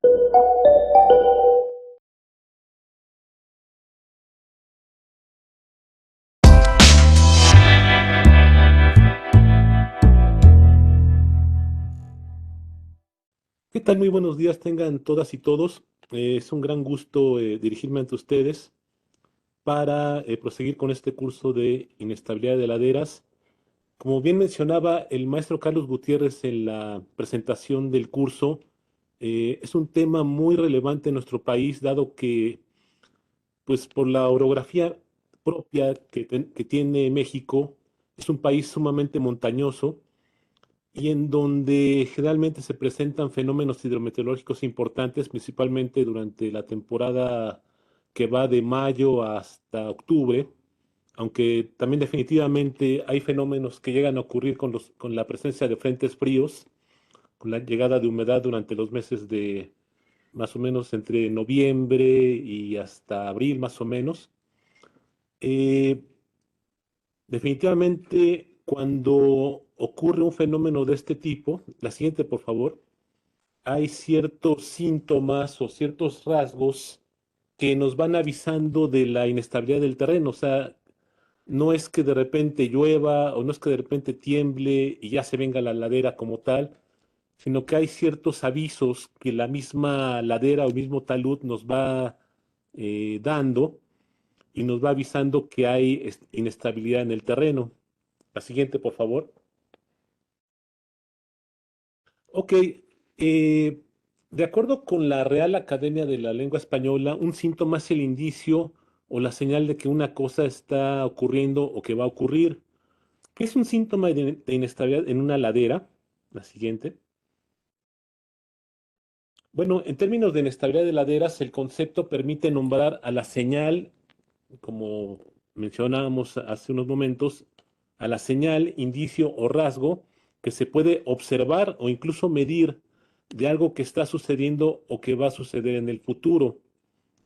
¿Qué tal? Muy buenos días tengan todas y todos. Es un gran gusto dirigirme ante ustedes para proseguir con este curso de inestabilidad de laderas. Como bien mencionaba el maestro Carlos Gutiérrez en la presentación del curso, es un tema muy relevante en nuestro país, dado que, pues, por la orografía propia que tiene México, es un país sumamente montañoso y en donde generalmente se presentan fenómenos hidrometeorológicos importantes, principalmente durante la temporada que va de mayo hasta octubre, aunque también definitivamente hay fenómenos que llegan a ocurrir con la presencia de frentes fríos, con la llegada de humedad durante los meses de más o menos entre noviembre y hasta abril más o menos. Eh, Definitivamente, cuando ocurre un fenómeno de este tipo, la siguiente, por favor, hay ciertos síntomas o ciertos rasgos que nos van avisando de la inestabilidad del terreno. O sea, no es que de repente llueva o no es que de repente tiemble y ya se venga la ladera como tal, sino que hay ciertos avisos que la misma ladera o mismo talud nos va dando y nos va avisando que hay inestabilidad en el terreno. La siguiente, por favor. Ok, de acuerdo con la Real Academia de la Lengua Española, un síntoma es el indicio o la señal de que una cosa está ocurriendo o que va a ocurrir. ¿Qué es un síntoma de inestabilidad en una ladera? La siguiente. Bueno, en términos de inestabilidad de laderas, el concepto permite nombrar a la señal, como mencionábamos hace unos momentos, a la señal, indicio o rasgo que se puede observar o incluso medir de algo que está sucediendo o que va a suceder en el futuro.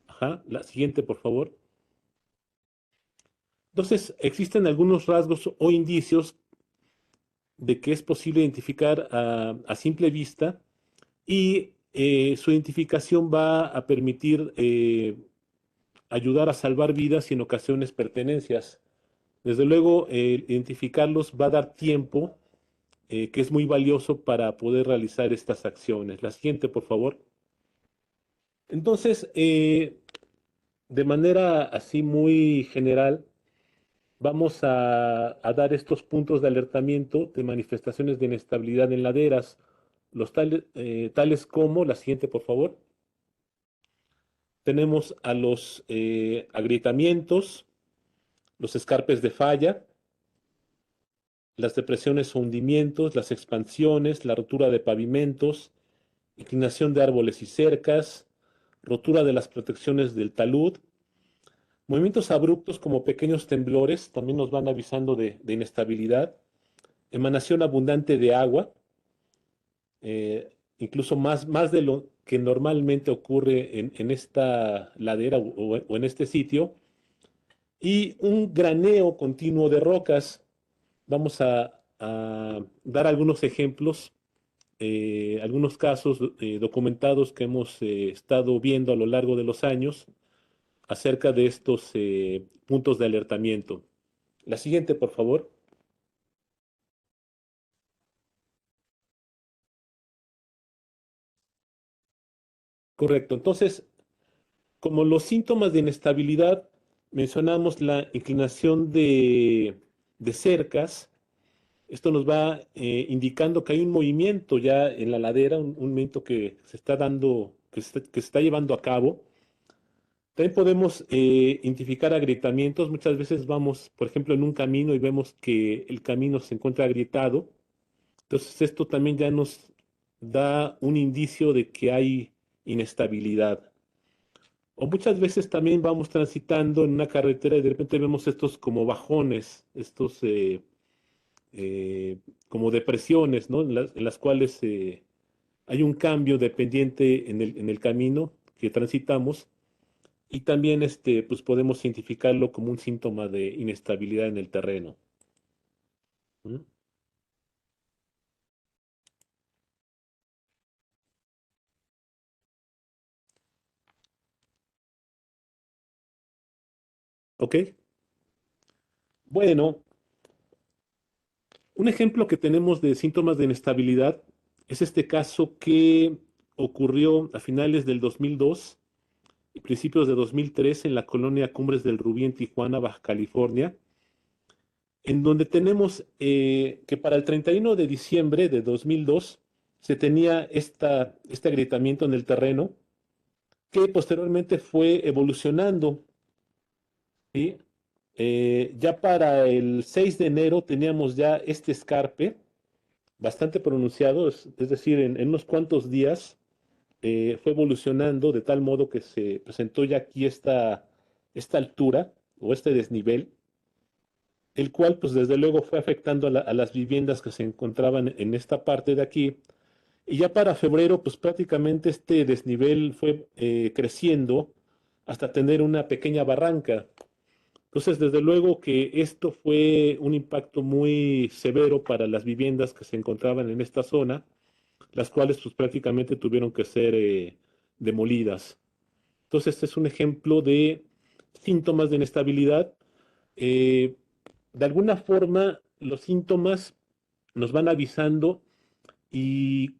Ajá, la siguiente, por favor. Entonces, existen algunos rasgos o indicios de que es posible identificar a simple vista y su identificación va a permitir ayudar a salvar vidas y en ocasiones pertenencias. Desde luego, identificarlos va a dar tiempo, que es muy valioso para poder realizar estas acciones. La siguiente, por favor. Entonces, de manera así muy general, vamos a dar estos puntos de alertamiento de manifestaciones de inestabilidad en laderas, tales como, la siguiente, por favor. Tenemos a los agrietamientos, los escarpes de falla, las depresiones o hundimientos, las expansiones, la rotura de pavimentos, inclinación de árboles y cercas, rotura de las protecciones del talud, movimientos abruptos como pequeños temblores también nos van avisando de inestabilidad, emanación abundante de agua, incluso más de lo que normalmente ocurre en esta ladera o en este sitio, y un graneo continuo de rocas. Vamos a dar algunos ejemplos, algunos casos documentados que hemos estado viendo a lo largo de los años acerca de estos puntos de alertamiento. La siguiente, por favor. Correcto. Entonces, como los síntomas de inestabilidad, mencionamos la inclinación de cercas. Esto nos va indicando que hay un movimiento ya en la ladera, un movimiento que se está dando, que se está llevando a cabo. También podemos identificar agrietamientos. Muchas veces vamos, por ejemplo, en un camino y vemos que el camino se encuentra agrietado. Entonces, esto también ya nos da un indicio de que hay inestabilidad. O muchas veces también vamos transitando en una carretera y de repente vemos estos como bajones, estos como depresiones, ¿no? En las cuales hay un cambio de pendiente en el camino que transitamos y también pues podemos identificarlo como un síntoma de inestabilidad en el terreno. ¿Mm? ¿Ok? Bueno, un ejemplo que tenemos de síntomas de inestabilidad es este caso que ocurrió a finales del 2002 y principios de 2003 en la colonia Cumbres del Rubí en Tijuana, Baja California, en donde tenemos que para el 31 de diciembre de 2002 se tenía este agrietamiento en el terreno que posteriormente fue evolucionando, ¿sí? Ya para el 6 de enero teníamos ya este escarpe bastante pronunciado, es decir, en unos cuantos días fue evolucionando de tal modo que se presentó ya aquí esta altura o este desnivel, el cual pues desde luego fue afectando a las viviendas que se encontraban en esta parte de aquí. Y ya para febrero pues prácticamente este desnivel fue creciendo hasta tener una pequeña barranca. Entonces, desde luego que esto fue un impacto muy severo para las viviendas que se encontraban en esta zona, las cuales pues prácticamente tuvieron que ser demolidas. Entonces, este es un ejemplo de síntomas de inestabilidad. Eh, de alguna forma, los síntomas nos van avisando y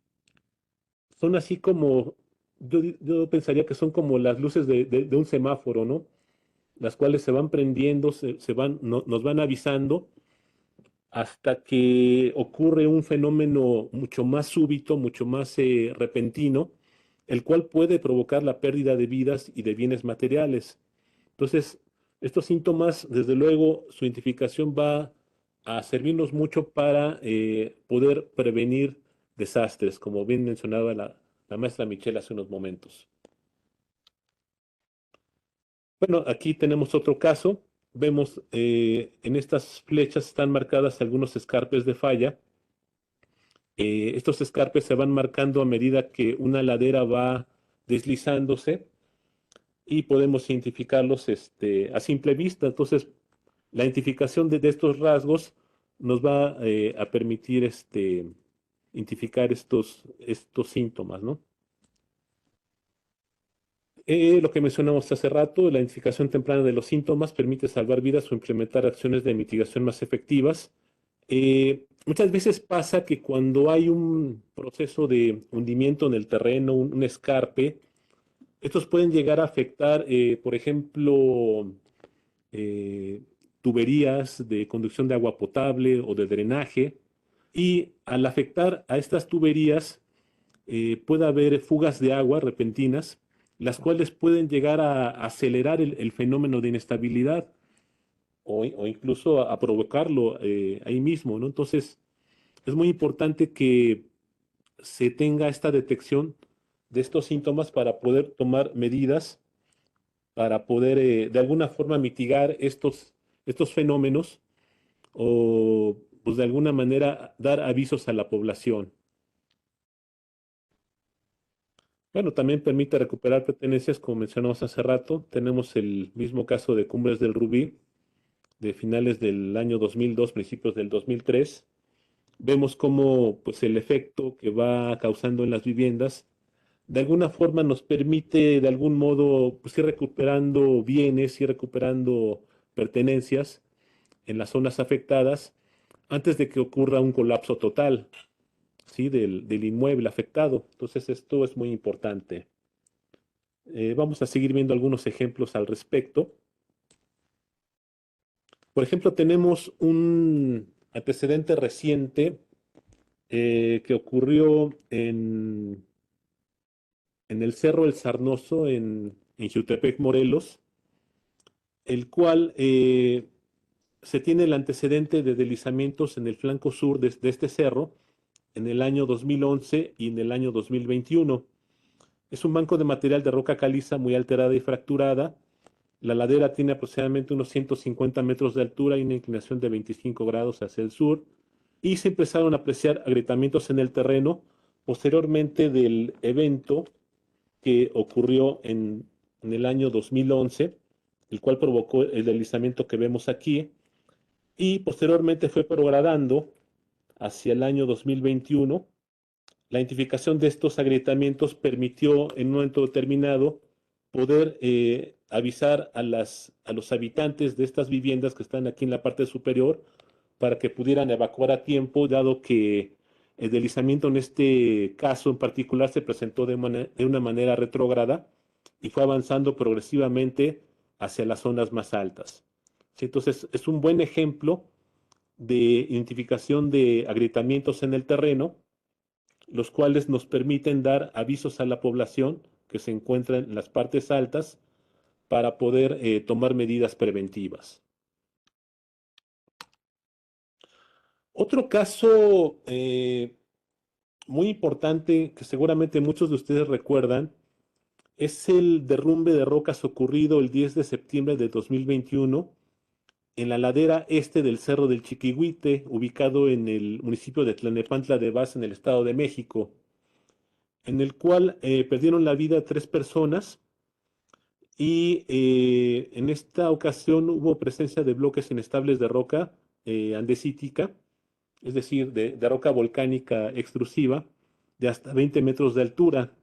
son así como, yo pensaría que son como las luces de un semáforo, ¿no? Las cuales se van prendiendo, se van, nos van avisando hasta que ocurre un fenómeno mucho más súbito, mucho más repentino, el cual puede provocar la pérdida de vidas y de bienes materiales. Entonces, estos síntomas, desde luego, su identificación va a servirnos mucho para poder prevenir desastres, como bien mencionaba la maestra Michelle hace unos momentos. Bueno, aquí tenemos otro caso. Vemos en estas flechas están marcadas algunos escarpes de falla. Estos escarpes se van marcando a medida que una ladera va deslizándose y podemos identificarlos a simple vista. Entonces, la identificación de estos rasgos nos va a permitir identificar estos síntomas, ¿no? Lo que mencionamos hace rato, la identificación temprana de los síntomas permite salvar vidas o implementar acciones de mitigación más efectivas. Muchas veces pasa que cuando hay un proceso de hundimiento en el terreno, un escarpe, estos pueden llegar a afectar, por ejemplo, eh, tuberías de conducción de agua potable o de drenaje. Y al afectar a estas tuberías, puede haber fugas de agua repentinas, las cuales pueden llegar a acelerar el fenómeno de inestabilidad o incluso a provocarlo ahí mismo, ¿no? Entonces, es muy importante que se tenga esta detección de estos síntomas para poder tomar medidas, para poder de alguna forma mitigar estos fenómenos o pues de alguna manera dar avisos a la población. Bueno, también permite recuperar pertenencias, como mencionamos hace rato. Tenemos el mismo caso de Cumbres del Rubí, de finales del año 2002, principios del 2003. Vemos cómo pues, el efecto que va causando en las viviendas de alguna forma nos permite de algún modo pues, ir recuperando bienes, ir recuperando pertenencias en las zonas afectadas antes de que ocurra un colapso total, ¿sí? del inmueble afectado. Entonces esto es muy importante. Vamos a seguir viendo algunos ejemplos al respecto. Por ejemplo, tenemos un antecedente reciente que ocurrió en el Cerro El Sarnoso, en Jutepec, Morelos, el cual se tiene el antecedente de deslizamientos en el flanco sur de este cerro en el año 2011 y en el año 2021. Es un banco de material de roca caliza muy alterada y fracturada. La ladera tiene aproximadamente unos 150 metros de altura y una inclinación de 25 grados hacia el sur. Y se empezaron a apreciar agrietamientos en el terreno posteriormente del evento que ocurrió en el año 2011, el cual provocó el deslizamiento que vemos aquí, y posteriormente fue progradando hacia el año 2021. La identificación de estos agrietamientos permitió en un momento determinado poder avisar a los habitantes de estas viviendas que están aquí en la parte superior para que pudieran evacuar a tiempo, dado que el deslizamiento en este caso en particular se presentó de una manera retrógrada y fue avanzando progresivamente hacia las zonas más altas. Sí, entonces, es un buen ejemplo de identificación de agrietamientos en el terreno, los cuales nos permiten dar avisos a la población que se encuentra en las partes altas para poder tomar medidas preventivas. Otro caso muy importante que seguramente muchos de ustedes recuerdan es el derrumbe de rocas ocurrido el 10 de septiembre de 2021 en la ladera este del Cerro del Chiquihuite, ubicado en el municipio de Tlalnepantla de Vaz, en el Estado de México, en el cual perdieron la vida tres personas y en esta ocasión hubo presencia de bloques inestables de roca andesítica, es decir, de roca volcánica extrusiva de hasta 20 metros de altura.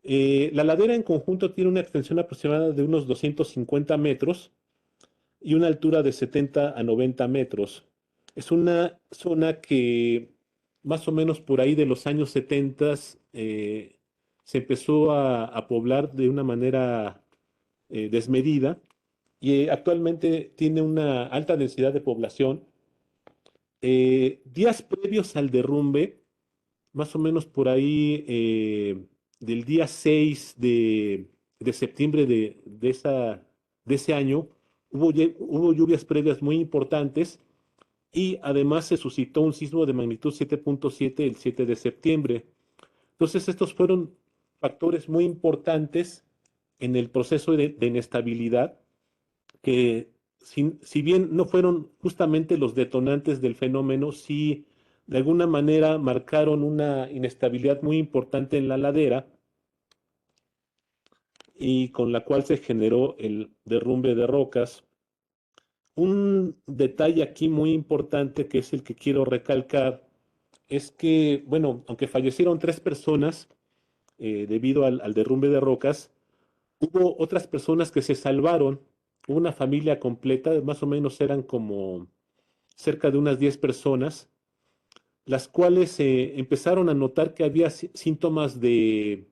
La ladera en conjunto tiene una extensión aproximada de unos 250 metros y una altura de 70 a 90 metros. Es una zona que más o menos por ahí de los años 70 se empezó a poblar de una manera desmedida y actualmente tiene una alta densidad de población. Días previos al derrumbe, más o menos por ahí del día 6 de septiembre de ese año, hubo lluvias previas muy importantes y además se suscitó un sismo de magnitud 7.7 el 7 de septiembre. Entonces, estos fueron factores muy importantes en el proceso de inestabilidad que si bien no fueron justamente los detonantes del fenómeno, sí de alguna manera marcaron una inestabilidad muy importante en la ladera y con la cual se generó el derrumbe de rocas. Un detalle aquí muy importante que es el que quiero recalcar es que, bueno, aunque fallecieron tres personas debido al derrumbe de rocas, hubo otras personas que se salvaron. Hubo una familia completa, más o menos eran como cerca de unas 10 personas, las cuales empezaron a notar que había síntomas de,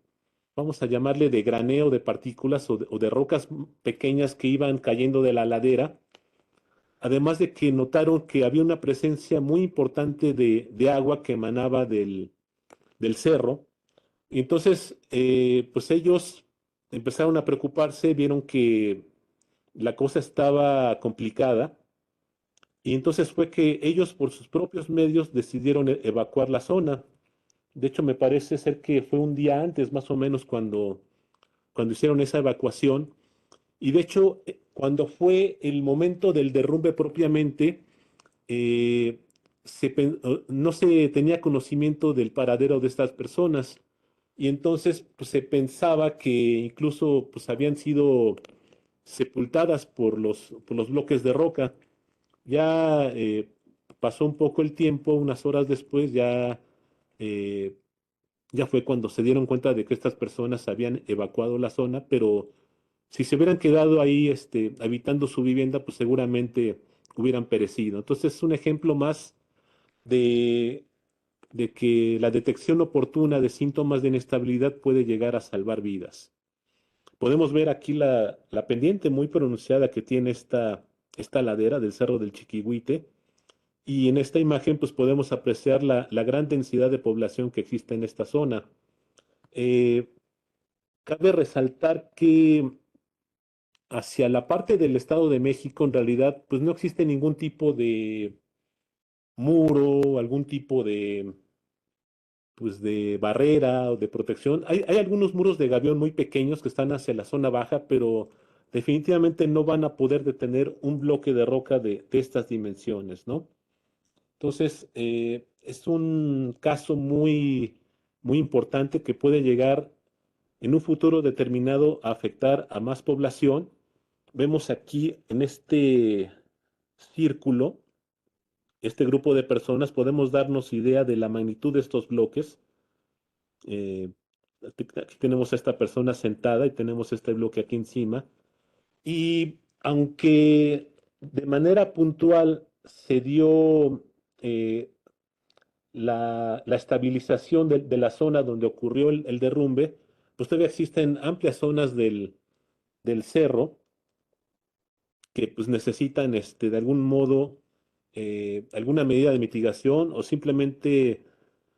vamos a llamarle, de graneo de partículas o de rocas pequeñas que iban cayendo de la ladera, además de que notaron que había una presencia muy importante de agua que emanaba del cerro. Y entonces, pues ellos empezaron a preocuparse, vieron que la cosa estaba complicada y entonces fue que ellos por sus propios medios decidieron evacuar la zona. De hecho, me parece ser que fue un día antes, más o menos, cuando hicieron esa evacuación. Y de hecho, cuando fue el momento del derrumbe propiamente, eh, no se tenía conocimiento del paradero de estas personas. Y entonces pues, se pensaba que incluso pues, habían sido sepultadas por los bloques de roca. Ya pasó un poco el tiempo, unas horas después eh, ya fue cuando se dieron cuenta de que estas personas habían evacuado la zona, pero si se hubieran quedado ahí habitando su vivienda, pues seguramente hubieran perecido. Entonces es un ejemplo más de, de que la detección oportuna de síntomas de inestabilidad puede llegar a salvar vidas. Podemos ver aquí la pendiente muy pronunciada que tiene esta ladera del Cerro del Chiquihuite. Y en esta imagen, pues podemos apreciar la gran densidad de población que existe en esta zona. Eh, Cabe resaltar que hacia la parte del Estado de México, en realidad, pues no existe ningún tipo de muro, algún tipo pues de barrera o de protección. Hay algunos muros de gavión muy pequeños que están hacia la zona baja, pero definitivamente no van a poder detener un bloque de roca de estas dimensiones, ¿no? Entonces, es un caso muy importante que puede llegar en un futuro determinado a afectar a más población. Vemos aquí en este círculo, este grupo de personas, podemos darnos idea de la magnitud de estos bloques. Eh, aquí tenemos a esta persona sentada y tenemos este bloque aquí encima. Y aunque de manera puntual se dio eh, la estabilización de la zona donde ocurrió el derrumbe, pues todavía existen amplias zonas del cerro que pues necesitan de algún modo alguna medida de mitigación o simplemente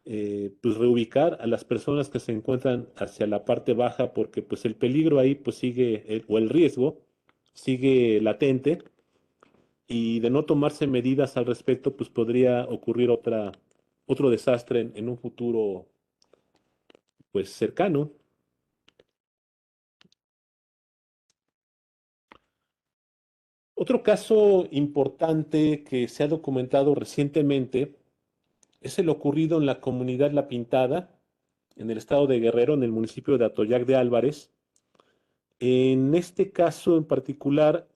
pues reubicar a las personas que se encuentran hacia la parte baja porque pues el peligro ahí pues sigue, o el riesgo sigue latente y de no tomarse medidas al respecto pues podría ocurrir otro desastre en un futuro pues cercano. Otro caso importante que se ha documentado recientemente es el ocurrido en la comunidad La Pintada, en el estado de Guerrero, en el municipio de Atoyac de Álvarez. En este caso en particular,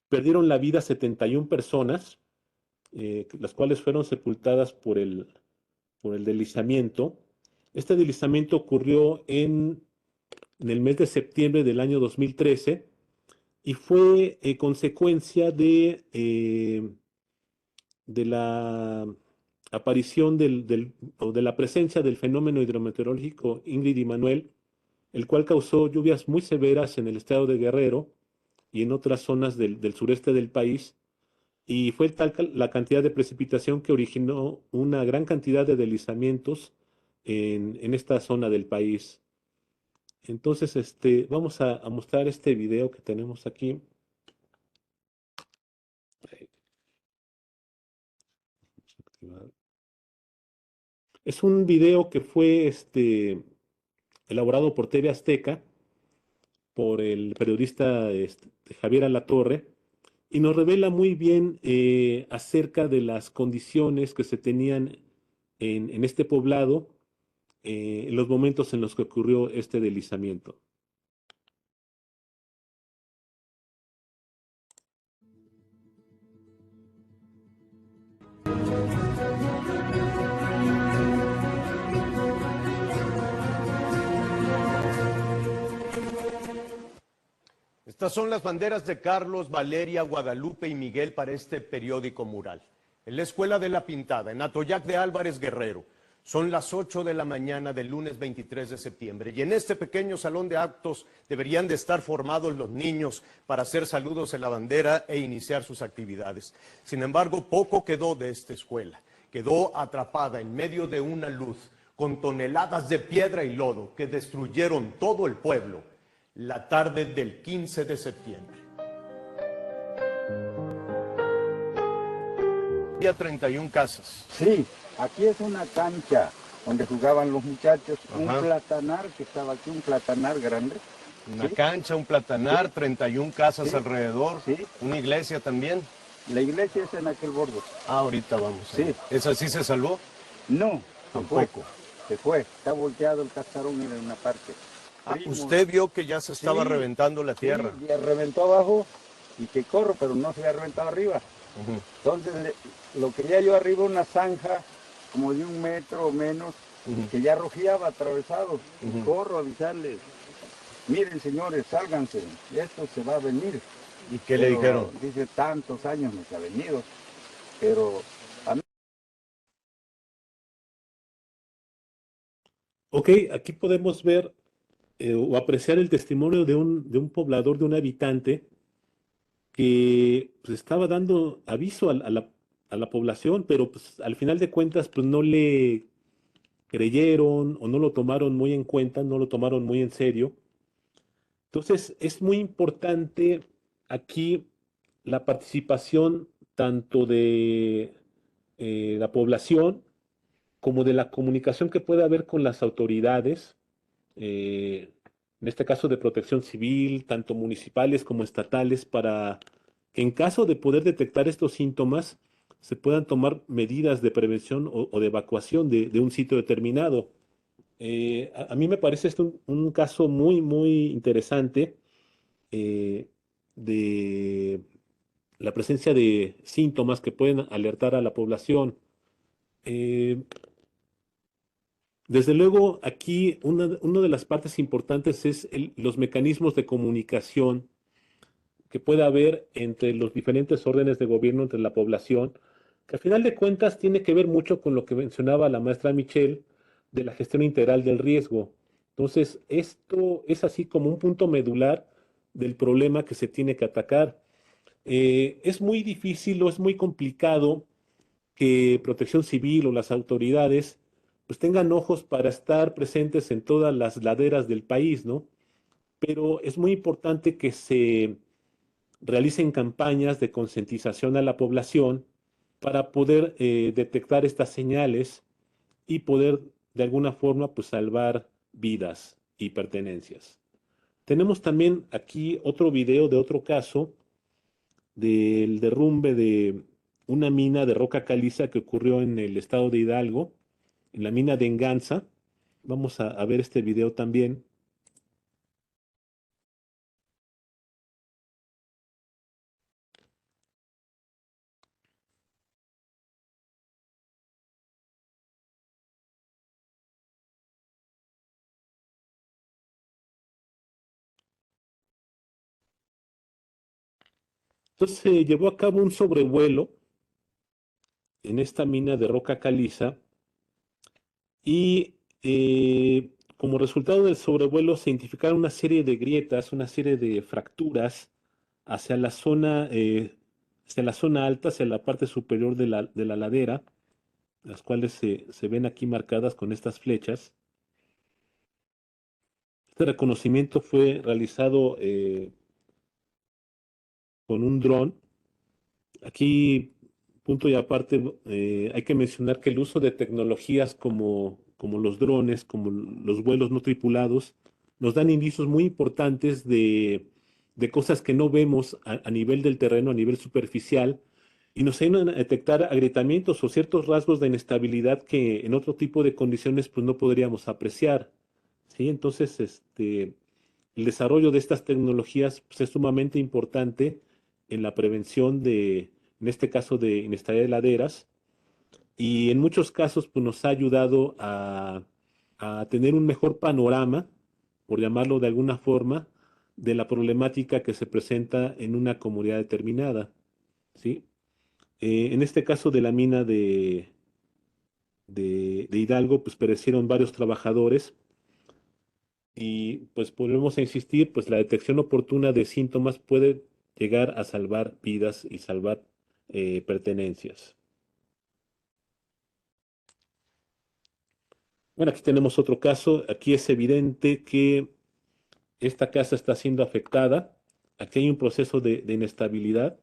perdieron la vida 71 personas, las cuales fueron sepultadas por el deslizamiento. Este deslizamiento ocurrió en el mes de septiembre del año 2013 y fue consecuencia de la aparición o de la presencia del fenómeno hidrometeorológico Ingrid y Manuel, el cual causó lluvias muy severas en el estado de Guerrero y en otras zonas del sureste del país, y fue tal la cantidad de precipitación que originó una gran cantidad de deslizamientos en esta zona del país. Entonces, vamos a mostrar este video que tenemos aquí. Es un video que fue elaborado por TV Azteca, por el periodista Javier Alatorre, y nos revela muy bien acerca de las condiciones que se tenían en este poblado en los momentos en los que ocurrió este deslizamiento. Estas son las banderas de Carlos, Valeria, Guadalupe y Miguel para este periódico mural. En la Escuela de la Pintada, en Atoyac de Álvarez, Guerrero. Son las 8 de la mañana del lunes 23 de septiembre y en este pequeño salón de actos deberían de estar formados los niños para hacer saludos en la bandera e iniciar sus actividades. Sin embargo, poco quedó de esta escuela. Quedó atrapada en medio de una luz con toneladas de piedra y lodo que destruyeron todo el pueblo la tarde del 15 de septiembre. Había 31 casas. Sí, aquí es una cancha donde jugaban los muchachos, un platanar que estaba aquí, un platanar grande. Una ¿sí? cancha, un platanar, Sí. 31 casas Sí. alrededor, Sí. una iglesia también. La iglesia es en aquel borde. Ahorita vamos. Sí. ¿Esa sí se salvó? No, Tampoco. se fue, está volteado el cascarón en una parte. Usted vio que ya se estaba Sí, reventando la tierra. Sí, ya reventó abajo y que corro, pero no se había reventado arriba. Entonces lo quería yo arriba una zanja como de 1 metro o menos, y que ya rojeaba atravesado. Y corro a avisarles, miren señores, sálganse, esto se va a venir. ¿Y qué le dijeron? Dice, tantos años nos ha venido, pero a mí... Ok, aquí podemos ver o apreciar el testimonio de un poblador, de un habitante que pues, estaba dando aviso a la población, pero pues, al final de cuentas pues, no le creyeron o no lo tomaron muy en cuenta, no lo tomaron muy en serio. Entonces, es muy importante aquí la participación tanto de la población como de la comunicación que pueda haber con las autoridades, en este caso de protección civil, tanto municipales como estatales, para que en caso de poder detectar estos síntomas, se puedan tomar medidas de prevención o de evacuación de un sitio determinado. A mí me parece esto un caso muy, muy interesante eh, de la presencia de síntomas que pueden alertar a la población. Eh, Desde luego, aquí una de las partes importantes es los mecanismos de comunicación que pueda haber entre los diferentes órdenes de gobierno, entre la población, que al final de cuentas tiene que ver mucho con lo que mencionaba la maestra Michelle de la gestión integral del riesgo. Entonces, esto es así como un punto medular del problema que se tiene que atacar. Es muy difícil o es muy complicado que Protección Civil o las autoridades pues tengan ojos para estar presentes en todas las laderas del país, ¿no? Pero es muy importante que se realicen campañas de concientización a la población para poder detectar estas señales y poder de alguna forma pues salvar vidas y pertenencias. Tenemos también aquí otro video de otro caso del derrumbe de una mina de roca caliza que ocurrió en el estado de Hidalgo, en la mina de Enganza. Vamos a ver este video también. Entonces se llevó a cabo un sobrevuelo en esta mina de roca caliza y como resultado del sobrevuelo se identificaron una serie de grietas, una serie de fracturas hacia la zona alta, hacia la parte superior de la ladera, las cuales se ven aquí marcadas con estas flechas. Este reconocimiento fue realizado con un dron. Aquí, punto y aparte, hay que mencionar que el uso de tecnologías como los drones, como los vuelos no tripulados, nos dan indicios muy importantes de cosas que no vemos a nivel del terreno, a nivel superficial, y nos ayudan a detectar agrietamientos o ciertos rasgos de inestabilidad que en otro tipo de condiciones pues no podríamos apreciar. ¿Sí? Entonces, el desarrollo de estas tecnologías pues, es sumamente importante en la prevención en este caso, de inestabilidad de laderas, y en muchos casos pues, nos ha ayudado a tener un mejor panorama, por llamarlo de alguna forma, de la problemática que se presenta en una comunidad determinada, ¿sí? En este caso de la mina de Hidalgo, pues perecieron varios trabajadores y pues volvemos a insistir, pues la detección oportuna de síntomas puede llegar a salvar vidas y salvar pertenencias. Bueno, aquí tenemos otro caso. Aquí es evidente que esta casa está siendo afectada. Aquí hay un proceso de inestabilidad,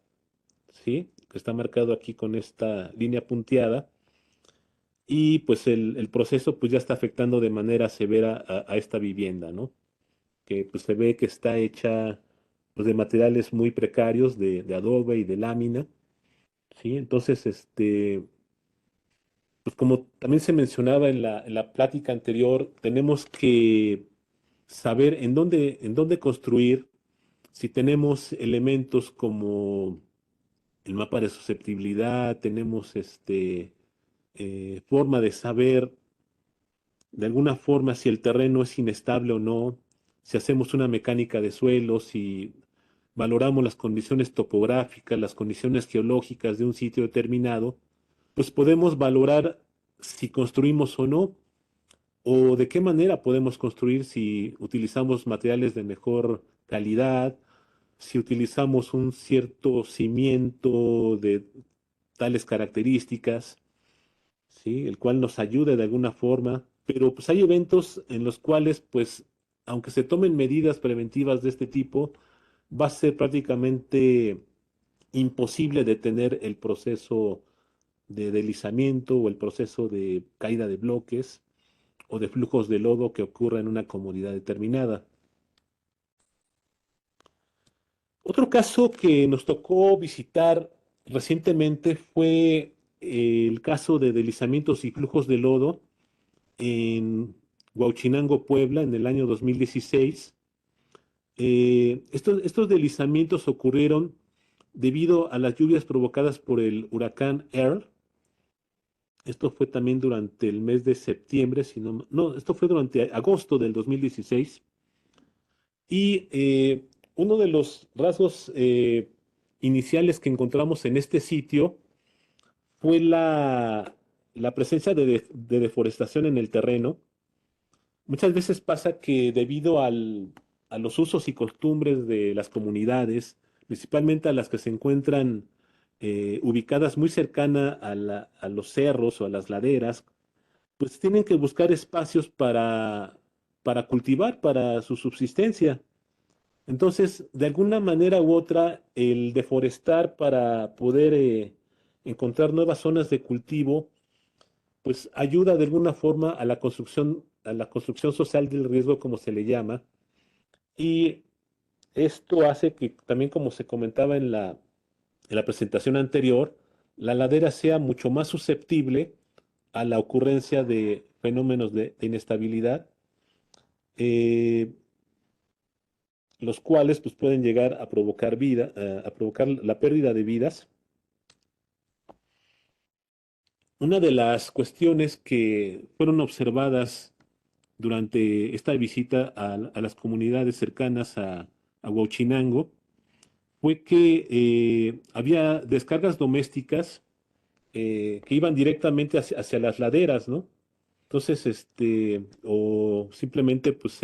¿sí? Que está marcado aquí con esta línea punteada. Y pues el proceso pues ya está afectando de manera severa a esta vivienda, ¿no? Que pues se ve que está hecha pues, de materiales muy precarios, de adobe y de lámina, ¿sí? Entonces, pues como también se mencionaba en la plática anterior, tenemos que saber en dónde construir, si tenemos elementos como el mapa de susceptibilidad, tenemos forma de saber de alguna forma si el terreno es inestable o no, si hacemos una mecánica de suelo, si valoramos las condiciones topográficas, las condiciones geológicas de un sitio determinado, pues podemos valorar si construimos o no, o de qué manera podemos construir si utilizamos materiales de mejor calidad, si utilizamos un cierto cimiento de tales características, ¿sí? El cual nos ayude de alguna forma, pero pues hay eventos en los cuales, pues, aunque se tomen medidas preventivas de este tipo, va a ser prácticamente imposible detener el proceso de deslizamiento o el proceso de caída de bloques o de flujos de lodo que ocurra en una comunidad determinada. Otro caso que nos tocó visitar recientemente fue el caso de deslizamientos y flujos de lodo en Huauchinango, Puebla, en el año 2016. Estos deslizamientos ocurrieron debido a las lluvias provocadas por el huracán Earl. Esto fue también durante el mes de septiembre, si no, no, esto fue durante agosto del 2016. Y uno de los rasgos iniciales que encontramos en este sitio fue la presencia de deforestación en el terreno. Muchas veces pasa que debido a los usos y costumbres de las comunidades, principalmente a las que se encuentran ubicadas muy cercana a los cerros o a las laderas, pues tienen que buscar espacios para cultivar, para su subsistencia. Entonces, de alguna manera u otra, el deforestar para poder encontrar nuevas zonas de cultivo, pues ayuda de alguna forma a la construcción social del riesgo, como se le llama. Y esto hace que también, como se comentaba en la presentación anterior, la ladera sea mucho más susceptible a la ocurrencia de fenómenos de inestabilidad, eh, los cuales pues, pueden llegar a provocar a provocar la pérdida de vidas. Una de las cuestiones que fueron observadas durante esta visita a las comunidades cercanas a Huauchinango fue que había descargas domésticas que iban directamente hacia las laderas, ¿no? Entonces, o simplemente, pues,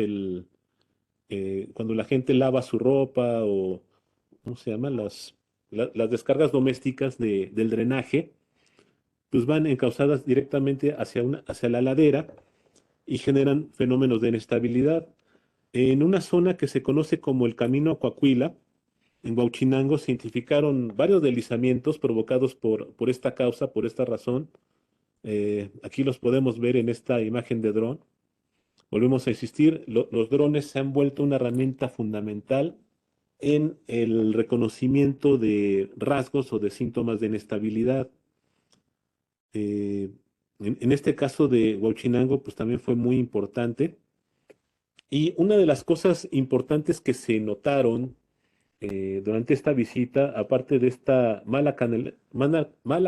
cuando la gente lava su ropa o, ¿cómo se llama? Las descargas domésticas del drenaje, pues van encausadas directamente hacia la ladera y generan fenómenos de inestabilidad. En una zona que se conoce como el Camino a Coahuila, en Huauchinango, se identificaron varios deslizamientos provocados por esta causa, por esta razón. Aquí los podemos ver en esta imagen de dron. Volvemos a insistir, los drones se han vuelto una herramienta fundamental en el reconocimiento de rasgos o de síntomas de inestabilidad. Eh, en este caso de Huauchinango, pues también fue muy importante. Y una de las cosas importantes que se notaron durante esta visita, aparte de esta mala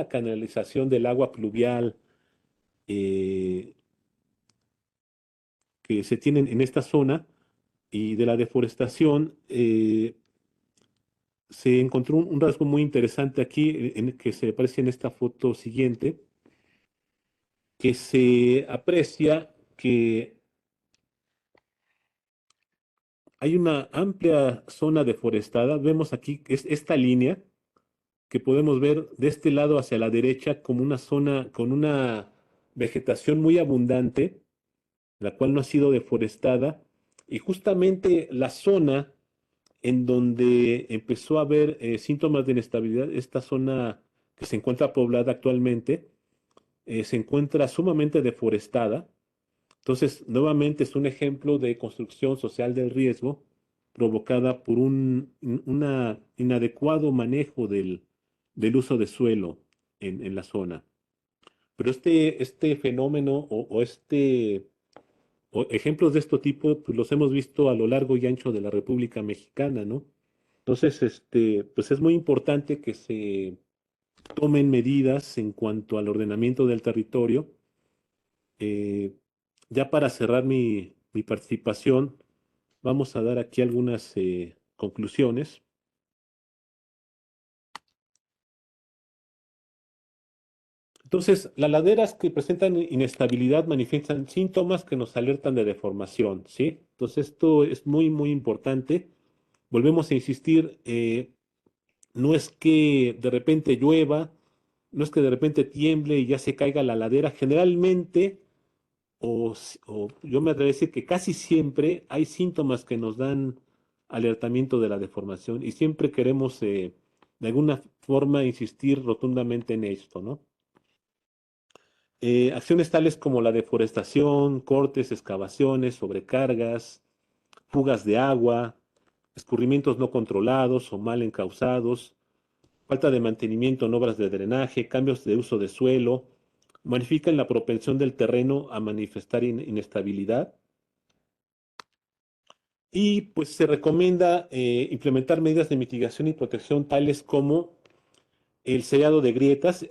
canalización del agua pluvial eh, que se tiene en esta zona y de la deforestación, se encontró un rasgo muy interesante aquí, que se aparece en esta foto siguiente, que se aprecia que hay una amplia zona deforestada. Vemos aquí esta línea que podemos ver de este lado hacia la derecha como una zona con una vegetación muy abundante, la cual no ha sido deforestada, y justamente la zona en donde empezó a haber síntomas de inestabilidad, esta zona que se encuentra poblada actualmente, se encuentra sumamente deforestada. Entonces, nuevamente es un ejemplo de construcción social del riesgo provocada por un inadecuado manejo del uso de suelo en la zona. Pero este fenómeno o ejemplos de este tipo, pues los hemos visto a lo largo y ancho de la República Mexicana, ¿no? Entonces, pues es muy importante que se tomen medidas en cuanto al ordenamiento del territorio. Eh, ya para cerrar mi participación, vamos a dar aquí algunas conclusiones. Entonces, las laderas que presentan inestabilidad manifiestan síntomas que nos alertan de deformación, ¿sí? Entonces, esto es muy, muy importante. Volvemos a insistir, no es que de repente llueva, no es que de repente tiemble y ya se caiga la ladera. Generalmente, o yo me atrevo a decir que casi siempre hay síntomas que nos dan alertamiento de la deformación y siempre queremos de alguna forma insistir rotundamente en esto, ¿no? Acciones tales como la deforestación, cortes, excavaciones, sobrecargas, fugas de agua, escurrimientos no controlados o mal encausados, falta de mantenimiento en obras de drenaje, cambios de uso de suelo, modifican la propensión del terreno a manifestar inestabilidad. Y pues se recomienda implementar medidas de mitigación y protección tales como el sellado de grietas.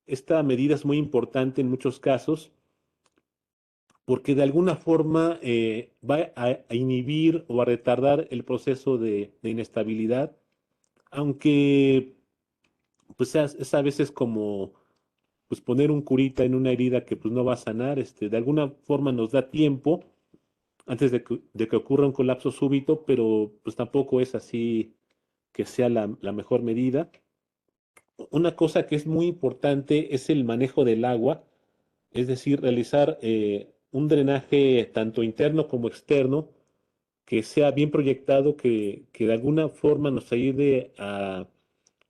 esta medida es muy importante en muchos casos porque de alguna forma va a inhibir o a retardar el proceso de inestabilidad, aunque pues es a veces como pues poner un curita en una herida que pues no va a sanar, de alguna forma nos da tiempo antes de que ocurra un colapso súbito, pero pues tampoco es así que sea la mejor medida. Una cosa que es muy importante es el manejo del agua, es decir, realizar un drenaje tanto interno como externo que sea bien proyectado, que de alguna forma nos ayude a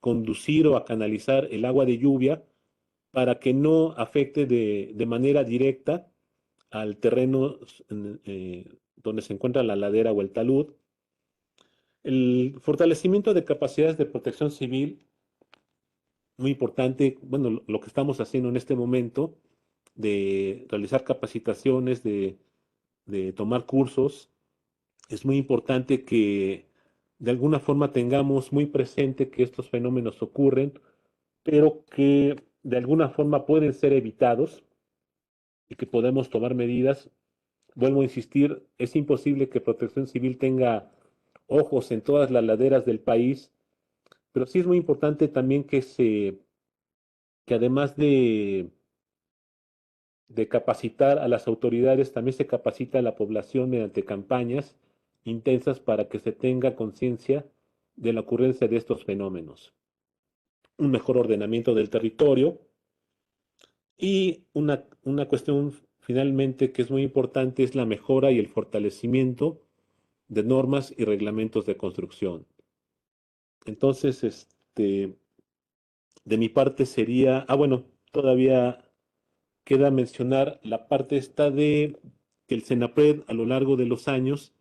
conducir o a canalizar el agua de lluvia para que no afecte de manera directa al terreno donde se encuentra la ladera o el talud. El fortalecimiento de capacidades de protección civil, muy importante, bueno, lo que estamos haciendo en este momento, de realizar capacitaciones, de tomar cursos, es muy importante que de alguna forma tengamos muy presente que estos fenómenos ocurren, pero que de alguna forma pueden ser evitados y que podemos tomar medidas. Vuelvo a insistir, es imposible que Protección Civil tenga ojos en todas las laderas del país, pero sí es muy importante también que además de capacitar a las autoridades, también se capacita a la población mediante campañas intensas para que se tenga conciencia de la ocurrencia de estos fenómenos. Un mejor ordenamiento del territorio y una cuestión finalmente que es muy importante es la mejora y el fortalecimiento de normas y reglamentos de construcción. Entonces, de mi parte sería, bueno, todavía queda mencionar la parte esta de que el CENAPRED a lo largo de los años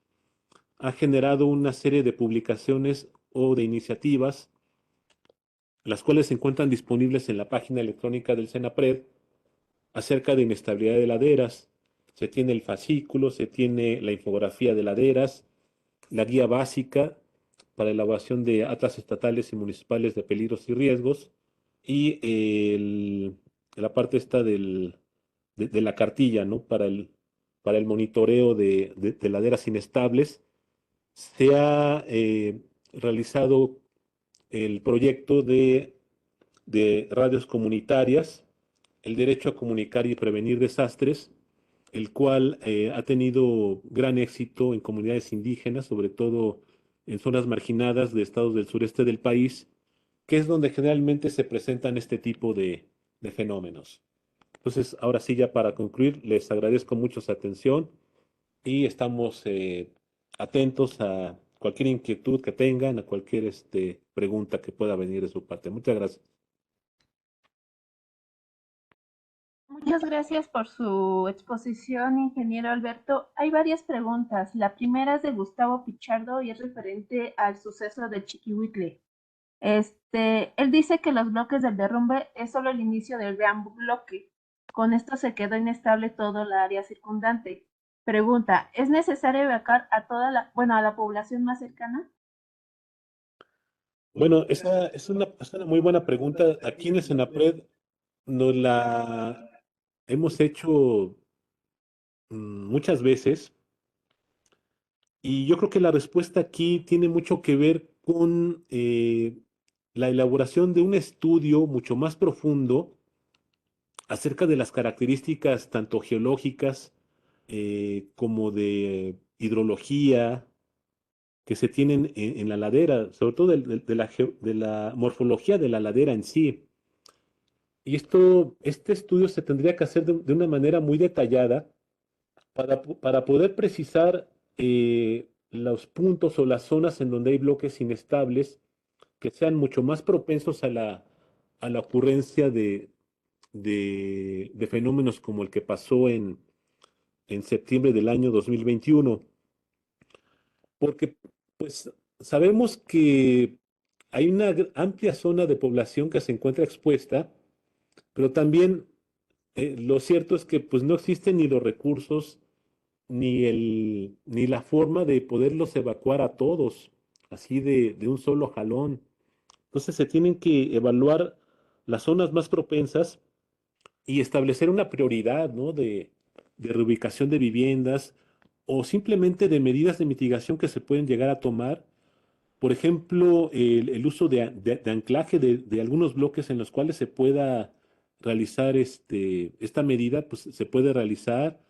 ha generado una serie de publicaciones o de iniciativas, las cuales se encuentran disponibles en la página electrónica del CENAPRED acerca de inestabilidad de laderas. Se tiene el fascículo, se tiene la infografía de laderas, la guía básica para elaboración de atlas estatales y municipales de peligros y riesgos y la parte esta de la cartilla, ¿no? Para el monitoreo de laderas inestables. Se ha realizado el proyecto de radios comunitarias, el derecho a comunicar y prevenir desastres, el cual ha tenido gran éxito en comunidades indígenas, sobre todo en zonas marginadas de estados del sureste del país, que es donde generalmente se presentan este tipo de fenómenos. Entonces, ahora sí, ya para concluir, les agradezco mucho su atención y estamos atentos a cualquier inquietud que tengan, a cualquier pregunta que pueda venir de su parte. Muchas gracias. Muchas gracias por su exposición, ingeniero Alberto. Hay varias preguntas. La primera es de Gustavo Pichardo y es referente al suceso de Chiquihuitle. Él dice que los bloques del derrumbe es solo el inicio del gran bloque. Con esto se quedó inestable todo el área circundante. Pregunta, ¿es necesario evacuar a a la población más cercana? Bueno, esa es una muy buena pregunta. Aquí en el Senapred nos la hemos hecho muchas veces y yo creo que la respuesta aquí tiene mucho que ver con la elaboración de un estudio mucho más profundo acerca de las características tanto geológicas como de hidrología que se tienen en la ladera, sobre todo de la morfología de la ladera en sí. Y este estudio se tendría que hacer de una manera muy detallada para poder precisar los puntos o las zonas en donde hay bloques inestables que sean mucho más propensos a la ocurrencia de fenómenos como el que pasó en septiembre del año 2021. Porque, pues, sabemos que hay una amplia zona de población que se encuentra expuesta, pero también lo cierto es que pues no existen ni los recursos ni la forma de poderlos evacuar a todos, así de un solo jalón. Entonces se tienen que evaluar las zonas más propensas y establecer una prioridad, ¿no? de reubicación de viviendas o simplemente de medidas de mitigación que se pueden llegar a tomar. Por ejemplo, el uso de anclaje de algunos bloques en los cuales se pueda realizar esta medida, pues se puede realizar,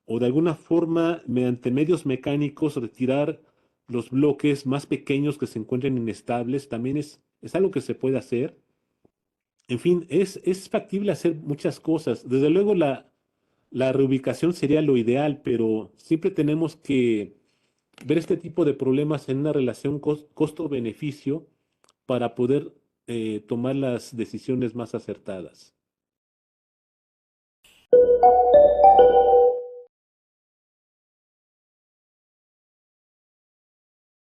o de alguna forma, mediante medios mecánicos, retirar los bloques más pequeños que se encuentren inestables, también es algo que se puede hacer. En fin, es factible hacer muchas cosas. Desde luego, la reubicación sería lo ideal, pero siempre tenemos que ver este tipo de problemas en una relación costo-beneficio para poder tomar las decisiones más acertadas.